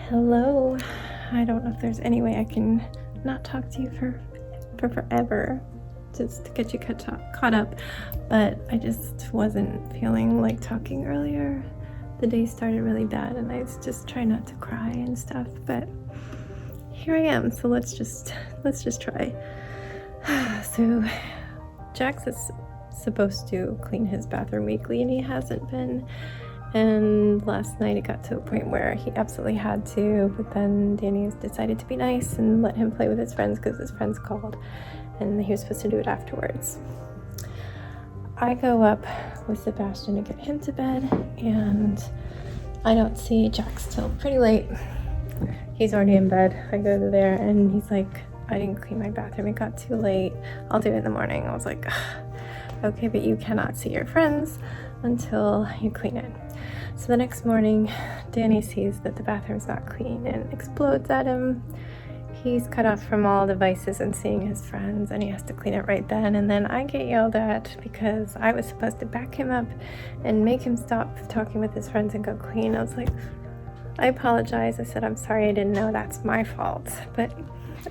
Hello. I don't know if there's any way I can not talk to you for forever, just to get you caught up, but I just wasn't feeling like talking earlier. The day started really bad and I was just trying not to cry and stuff, but here I am, so let's just try. So Jax is supposed to clean his bathroom weekly and he hasn't been. And last night it got to a point where he absolutely had to, but then Danny has decided to be nice and let him play with his friends because his friends called and he was supposed to do it afterwards. I go up with Sebastian to get him to bed and I don't see Jax till pretty late. He's already in bed. I go to there and he's like, I didn't clean my bathroom, it got too late, I'll do it in the morning. I was like, okay, but you cannot see your friends until you clean it. So the next morning, Danny sees that the bathroom's not clean and explodes at him. He's cut off from all devices and seeing his friends, and he has to clean it right then. And then I get yelled at because I was supposed to back him up and make him stop talking with his friends and go clean. I was like, I apologize. I said, I'm sorry, I didn't know, that's my fault. But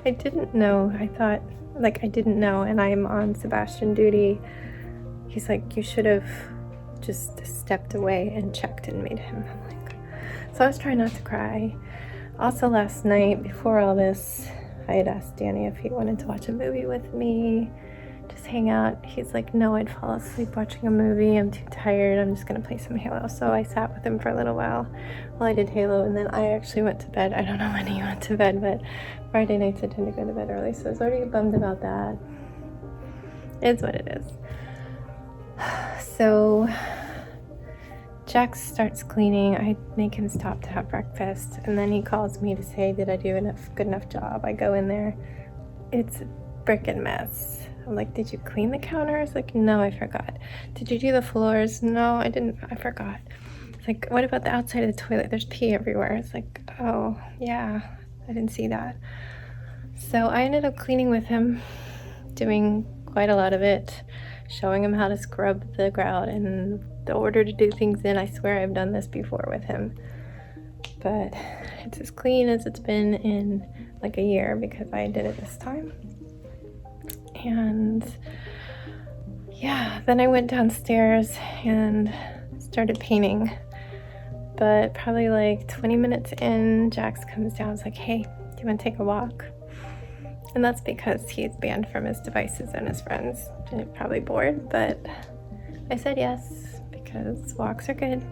I didn't know. I thought, like, I didn't know, and I'm on Sebastian duty. He's like, you should have just stepped away and checked and made him. I'm like, so I was trying not to cry. Also last night, before all this, I had asked Danny if he wanted to watch a movie with me, just hang out. He's like, no, I'd fall asleep watching a movie, I'm too tired, I'm just gonna play some Halo. So I sat with him for a little while I did Halo, and then I actually went to bed. I don't know when he went to bed, but Friday nights I tend to go to bed early, so I was already bummed about that. It's what it is. So Jax starts cleaning. I make him stop to have breakfast, and then he calls me to say, did I do good enough job? I go in there, it's a frickin' mess. I'm like, did you clean the counters? Like, no, I forgot. Did you do the floors? No, I didn't, I forgot. It's like, what about the outside of the toilet? There's pee everywhere. It's like, oh yeah, I didn't see that. So I ended up cleaning with him, doing quite a lot of it, showing him how to scrub the grout and the order to do things in. I swear I've done this before with him, but it's as clean as it's been in like a year because I did it this time. And yeah, then I went downstairs and started painting, but probably like 20 minutes in, Jax comes down. It's like, hey, do you want to take a walk? And that's because he's banned from his devices and his friends. And he's probably bored, but I said yes because walks are good,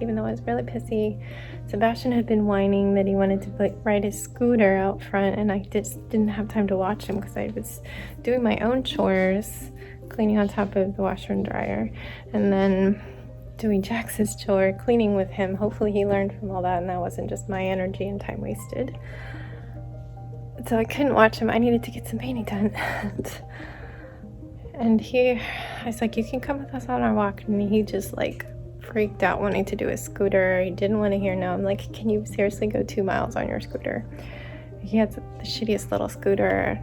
even though I was really pissy. Sebastian had been whining that he wanted to ride his scooter out front, and I just didn't have time to watch him because I was doing my own chores, cleaning on top of the washer and dryer, and then doing Jax's chore, cleaning with him. Hopefully he learned from all that and that wasn't just my energy and time wasted. So I couldn't watch him. I needed to get some painting done. And I was like, you can come with us on our walk. And he just like freaked out wanting to do his scooter. He didn't want to hear no. I'm like, can you seriously go 2 miles on your scooter? He had the shittiest little scooter.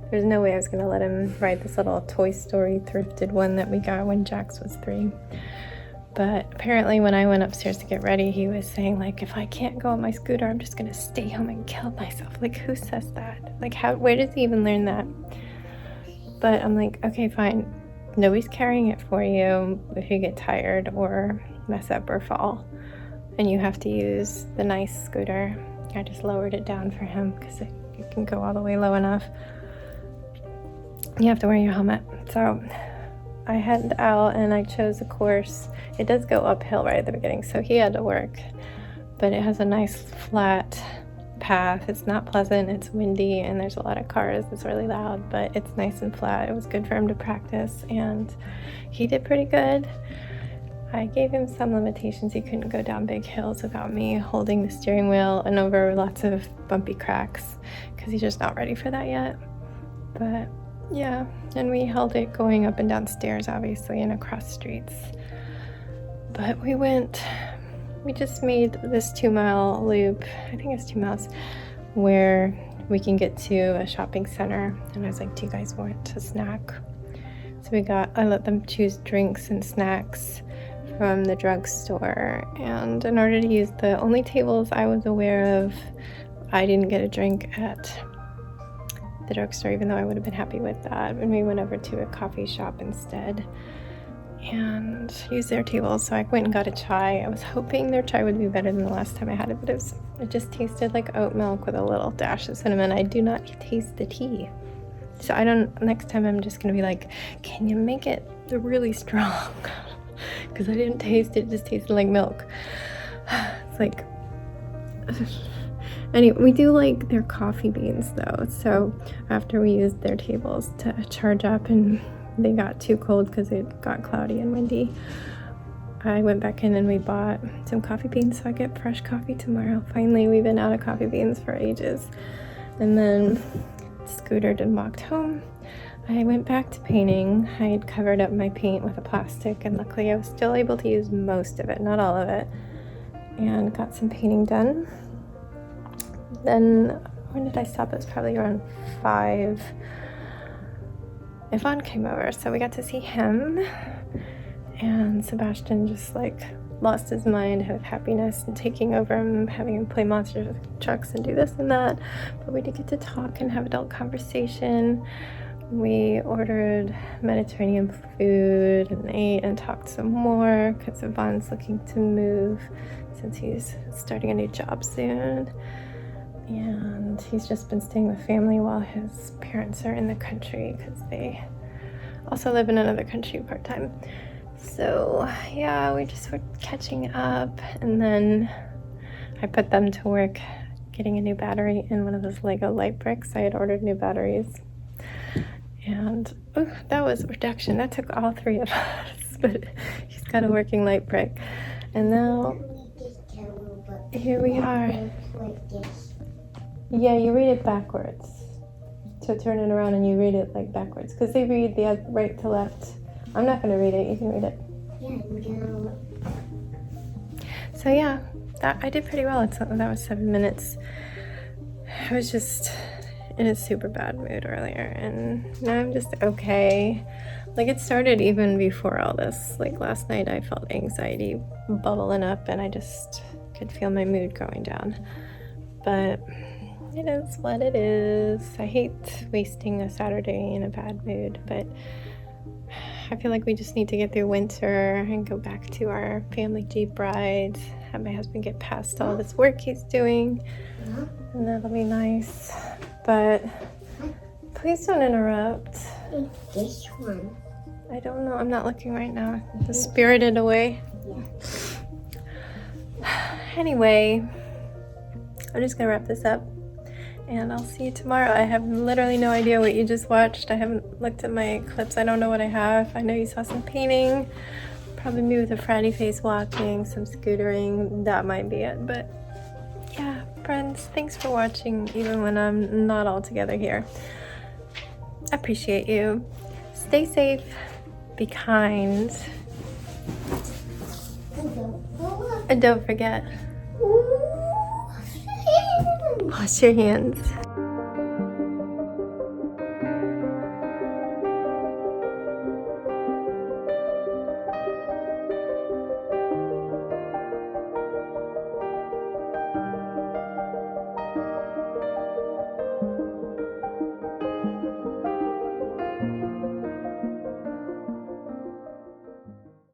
There's no way I was going to let him ride this little Toy Story thrifted one that we got when Jax was 3. But apparently when I went upstairs to get ready, he was saying, like, if I can't go on my scooter, I'm just going to stay home and kill myself. Like, who says that? Like, where does he even learn that? But I'm like, okay, fine. Nobody's carrying it for you if you get tired or mess up or fall. And you have to use the nice scooter. I just lowered it down for him because it can go all the way low enough. You have to wear your helmet. So I headed out and I chose a course. It does go uphill right at the beginning, so he had to work, but it has a nice flat path. It's not pleasant, it's windy, and there's a lot of cars. It's really loud, but it's nice and flat. It was good for him to practice, and he did pretty good. I gave him some limitations. He couldn't go down big hills without me holding the steering wheel and over lots of bumpy cracks because he's just not ready for that yet. But yeah, and we held it going up and down stairs, obviously, and across streets. But we just made this 2-mile loop, I think it's 2 miles, where we can get to a shopping center. And I was like, do you guys want a snack? So I let them choose drinks and snacks from the drugstore, and in order to use the only tables I was aware of, I didn't get a drink at the drugstore, even though I would have been happy with that. And we went over to a coffee shop instead and used their tables. So I went and got a chai. I was hoping their chai would be better than the last time I had it, but it just tasted like oat milk with a little dash of cinnamon. I do not taste the tea. So next time I'm just gonna be like, can you make it really strong? Because I didn't taste it, just tasted like milk. It's like, anyway, we do like their coffee beans though. So after we used their tables to charge up and they got too cold because it got cloudy and windy, I went back in and we bought some coffee beans so I get fresh coffee tomorrow. Finally, we've been out of coffee beans for ages. And then scootered and walked home. I went back to painting. I had covered up my paint with a plastic, and luckily I was still able to use most of it, not all of it, and got some painting done. Then, when did I stop? It was probably around 5. Yvonne came over, so we got to see him, and Sebastian just like lost his mind with happiness and taking over him, having him play monster trucks and do this and that. But we did get to talk and have adult conversation. We ordered Mediterranean food and ate and talked some more because Yvonne's looking to move since he's starting a new job soon. And he's just been staying with family while his parents are in the country because they also live in another country part-time. So yeah, we just were catching up, and then I put them to work getting a new battery in one of those Lego light bricks. I had ordered new batteries, and that was a reduction. That took all 3 of us, but he's got a working light brick. And now here we are. Yeah, you read it backwards. So turn it around and you read it like backwards, because they read the right to left. I'm not going to read it. You can read it. Yeah, so yeah, I did pretty well. That was 7 minutes. I was just in a super bad mood earlier, and now I'm just okay. Like, it started even before all this. Like, last night I felt anxiety bubbling up, and I just could feel my mood going down. But it is what it is. I hate wasting a Saturday in a bad mood, but I feel like we just need to get through winter and go back to our family Jeep ride, have my husband get past all this work he's doing, and that'll be nice. But please don't interrupt. This one. I don't know. I'm not looking right now. Just spirited away. Yeah. Anyway, I'm just gonna wrap this up, and I'll see you tomorrow. I have literally no idea what you just watched. I haven't looked at my clips. I don't know what I have. I know you saw some painting, probably me with a frowny face walking, some scootering. That might be it. But yeah, friends, thanks for watching even when I'm not all together here. I appreciate you. Stay safe, be kind, and don't forget, wash your hands.